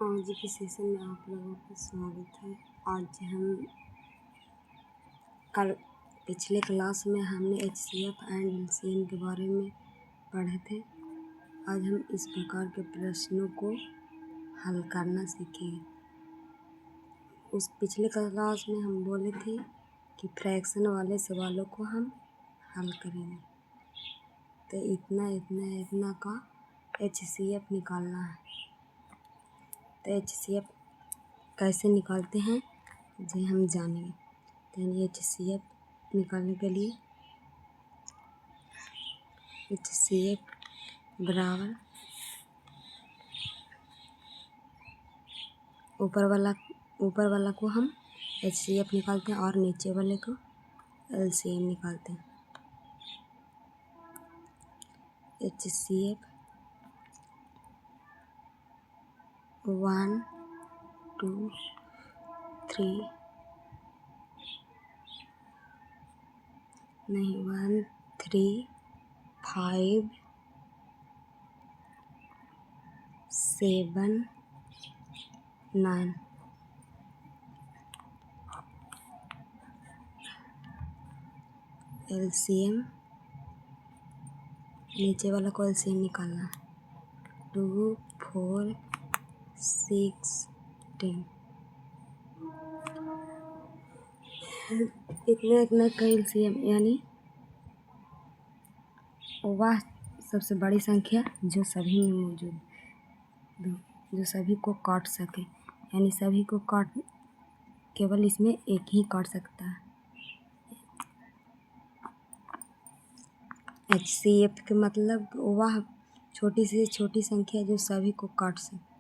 आज के सेशन में आप लोगों का स्वागत है। आज हम कल पिछले क्लास में हमने HCF एंड LCM के बारे में पढ़े थे। आज हम इस प्रकार के प्रश्नों को हल करना सीखेंगे। उस पिछले क्लास में हम बोले थे कि फ्रैक्शन वाले सवालों को हम हल करेंगे। तो इतना का HCF निकालना है। तो HCF कैसे निकालते हैं ये हम जानेंगे। तो HCF निकालने के लिए HCF बराबर ऊपर वाला को हम HCF निकालते हैं और नीचे वाले को LCM निकालते हैं। HCF 1 2 3 नहीं 1 3 5 7 9 LCM नीचे वाला को LCM निकालना है। 2 4 6 10 इतना का LCM यानी वह सबसे बड़ी संख्या जो सभी में मौजूद, जो सभी को काट सके, यानी सभी को काट केवल इसमें एक ही काट सकता है। HCF के मतलब वह छोटी से छोटी संख्या जो सभी को काट सके।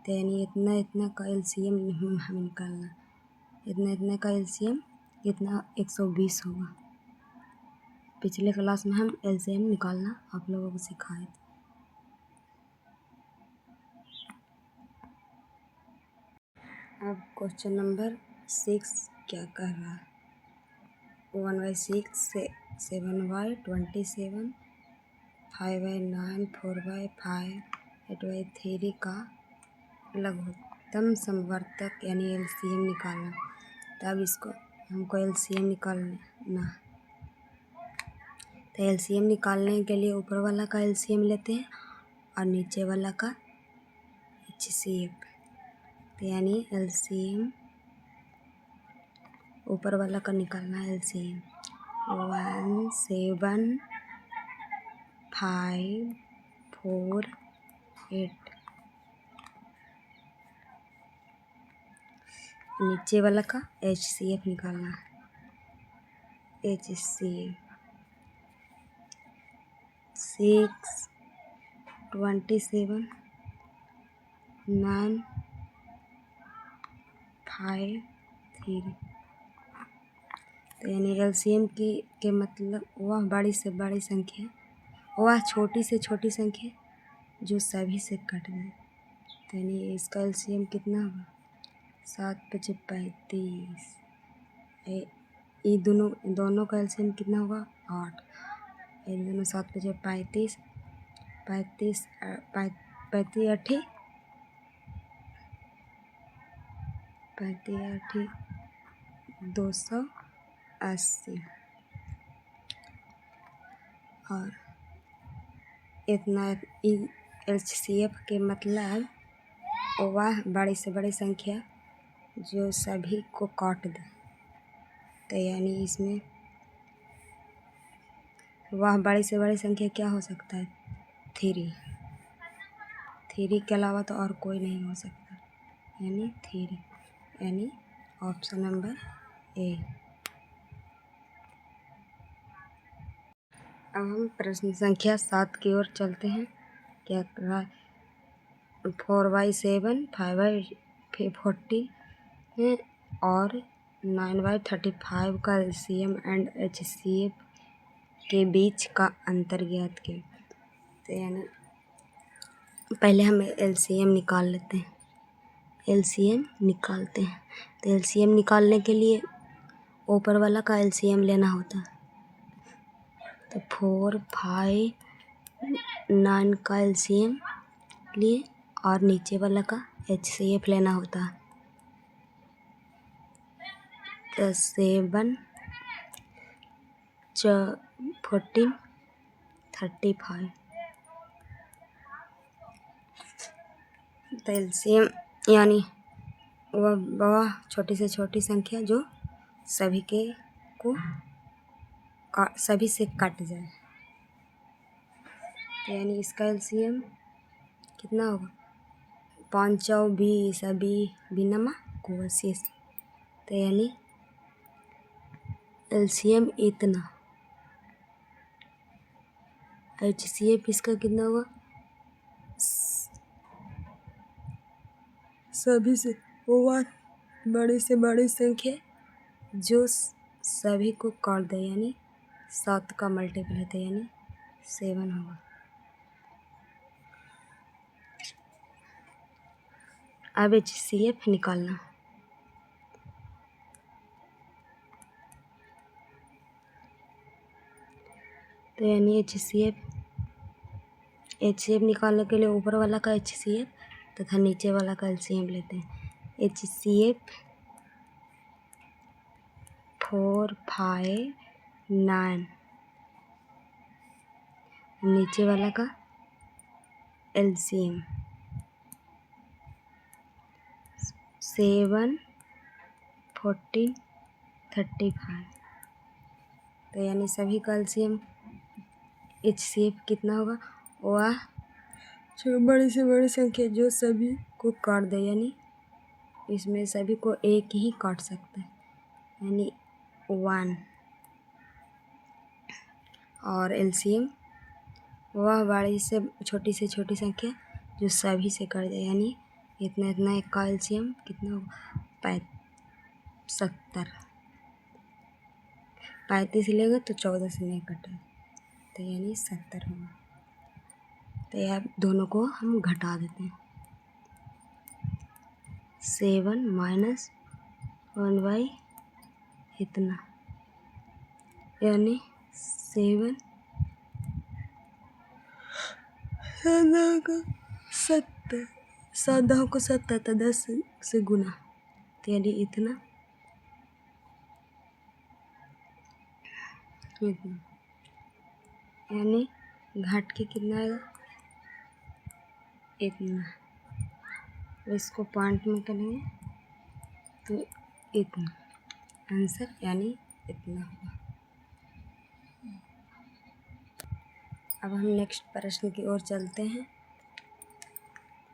तो यानी इतना का LCM हमें निकालना। इतना का LCM इतना 120 होगा। पिछले क्लास में हम LCM निकालना आप लोगों को सिखाए थे। अब क्वेश्चन नंबर 6 क्या कह रहा है। 1/6 7/27 5/9 4/5 8/3 का लघुत्तम समवर्तक यानी LCM निकालना। तब इसको हमको LCM निकालना। तो LCM निकालने के लिए ऊपर वाला का LCM लेते हैं और नीचे वाला का HCF। तो यानी LCM ऊपर वाला का निकालना है LCM 1 7 5 4 8। नीचे वाला का HCF निकालना है। HCF 6 27 9 5 3। तो यानी LCM के मतलब वह बड़ी से बड़ी संख्या, वह छोटी से छोटी संख्या जो सभी से कट जाए। तो यानी इसका LCM कितना होगा 7×5 = 35। ये दोनों का LCM कितना होगा 8। इन दोनों 7×5 = 35 35 35 8 280। और इतना HCF के मतलब वह बड़ी से बड़ी संख्या जो सभी को काट दे। तो यानी इसमें वह बड़ी से बड़ी संख्या क्या हो सकता है 3 के अलावा तो और कोई नहीं हो सकता, यानी 3, यानी ऑप्शन नंबर A। अब हम प्रश्न संख्या 7 की ओर चलते हैं। क्या कर रहा है 4/7 5/40 और 9/35 का LCM एंड HCF के बीच का अंतर ज्ञात किया। तो यानी पहले हम LCM निकाल लेते हैं। LCM निकालते हैं। तो LCM निकालने के लिए ऊपर वाला का LCM लेना होता है। तो 4 5 9 का LCM लिए और नीचे वाला का HCF लेना होता। तो 7 14 35। तो एलसीएम यानी वह छोटी से छोटी संख्या जो सभी से कट जाए। तो यानी इसका एलसीएम कितना होगा? 5 20 अभी बिनमा को 80। तो यानी एलसीएम इतना। HCF इसका कितना होगा? सभी से होगा बड़ी से बड़ी संख्या जो सभी को काट दे, यानी 7 का मल्टीपल होता है, यानी 7 होगा। अब HCF निकालना। तो यानी HCF निकालने के लिए ऊपर वाला का HCF तथा नीचे वाला का LCM लेते हैं। HCF 4 5 9, नीचे वाला का LCM 7 14 35। तो यानी सभी का LCM HCF कितना होगा? वह बड़ी से बड़ी संख्या जो सभी को काट दे, यानी इसमें सभी को एक ही काट सकता है, यानी 1। और LCM वह बड़ी से छोटी संख्या जो सभी से कट जाए, यानी इतना एक का LCM कितना होगा? 70। 35 लेगा तो 14 से नहीं कटेगा, तो यानी 70 होगा। तो यह दोनों को हम घटा देते हैं। 7 माइनस 1 इतना, यानी 7 7 को 70 तो 10 से गुना, तो यानी इतना यानी घट के कितना आएगा? इतना। इसको पॉइंट में करेंगे तो इतना आंसर, यानी इतना होगा। अब हम नेक्स्ट प्रश्न की ओर चलते हैं।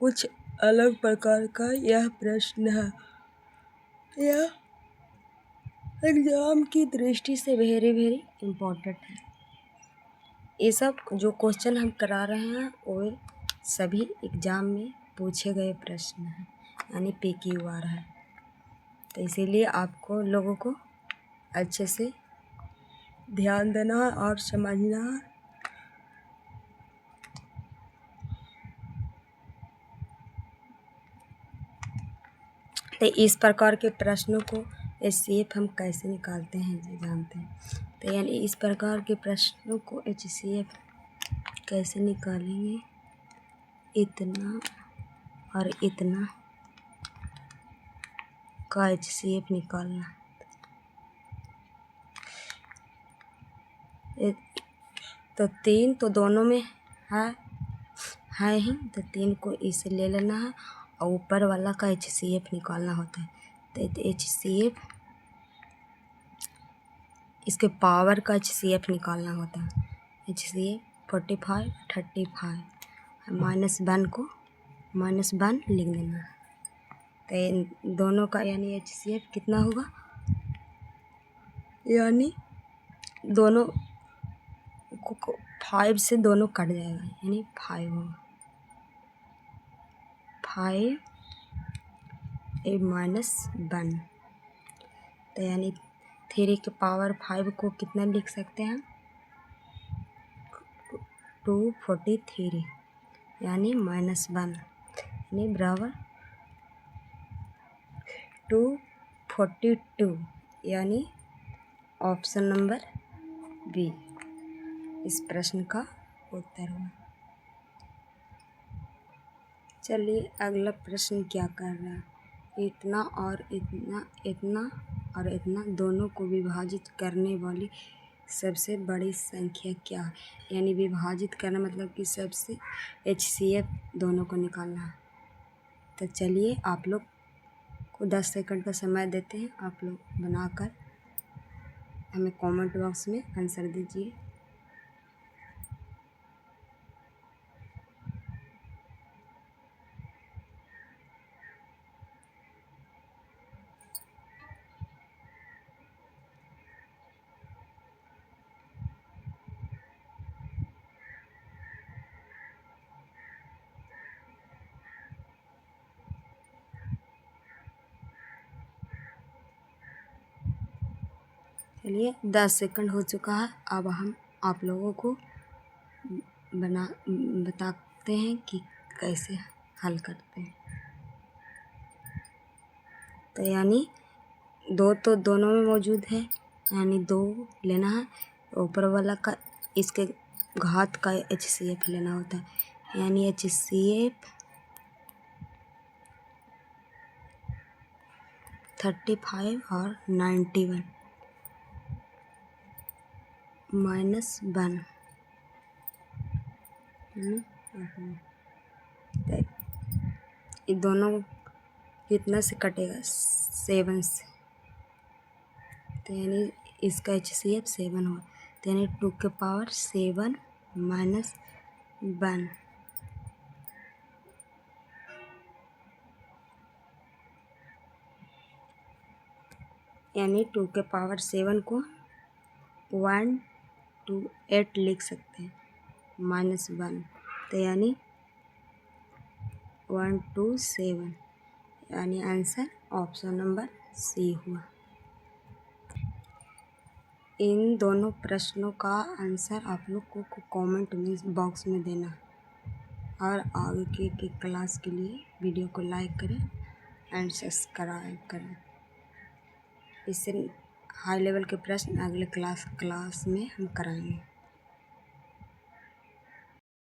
कुछ अलग प्रकार का यह प्रश्न है। यह एग्जाम की दृष्टि से वेरी इम्पोर्टेंट है। ये सब जो क्वेश्चन हम करा रहे हैं वो सभी एग्जाम में पूछे गए प्रश्न हैं, यानी PQR है। तो इसीलिए आपको लोगों को अच्छे से ध्यान देना है और समझना है। तो इस प्रकार के प्रश्नों को HCF हम कैसे निकालते हैं ये जानते हैं। तो यानी इस प्रकार के प्रश्नों को HCF कैसे निकालेंगे? इतना और इतना का HCF निकालना। तो 3 तो दोनों में है ही, तो 3 को इसे ले लेना है और ऊपर वाला का HCF निकालना होता है। तो HCF इसके पावर का HCF निकालना होता है। HCF 45 35 -1 को -1 लिख देना है। तो दोनों का यानी HCF कितना होगा? यानी दोनों को 5 से दोनों कट जाएगा, यानी 5 होगा। 5 -1, तो यानी 3 के पावर 5 को कितना लिख सकते हैं? 243, यानी -1, यानी बराबर 242, यानी ऑप्शन नंबर बी इस प्रश्न का उत्तर होगा। चलिए अगला प्रश्न क्या कर रहा है, इतना और इतना, इतना और इतना दोनों को विभाजित करने वाली सबसे बड़ी संख्या क्या है। यानी विभाजित करना मतलब कि सबसे HCF दोनों को निकालना है। तो चलिए आप लोग को 10 सेकंड का समय देते हैं, आप लोग बनाकर हमें कमेंट बॉक्स में आंसर दीजिए। चलिए 10 सेकंड हो चुका है। अब हम आप लोगों को बताते हैं कि कैसे हल करते हैं। तो यानी दो तो दोनों में मौजूद है, यानी 2 लेना है। ऊपर वाला का इसके घात का HCF लेना होता है, यानी HCF 35 और 91 -1। ये दोनों कितना से कटेगा, 7 से। तो यानी इसका HCF 7 हुआ। तो यानी 2 के पावर 7 -1, यानी 2 के पावर 7 को 1 to 8 लिख सकते हैं, -1। तो यानी 1 to 7, यानी आंसर ऑप्शन नंबर C हुआ। इन दोनों प्रश्नों का आंसर आप लोग को कमेंट में बॉक्स में देना, और आगे की क्लास के लिए वीडियो को लाइक करें एंड सब्सक्राइब करें। इससे हाई लेवल के प्रश्न अगले क्लास में हम कराएंगे।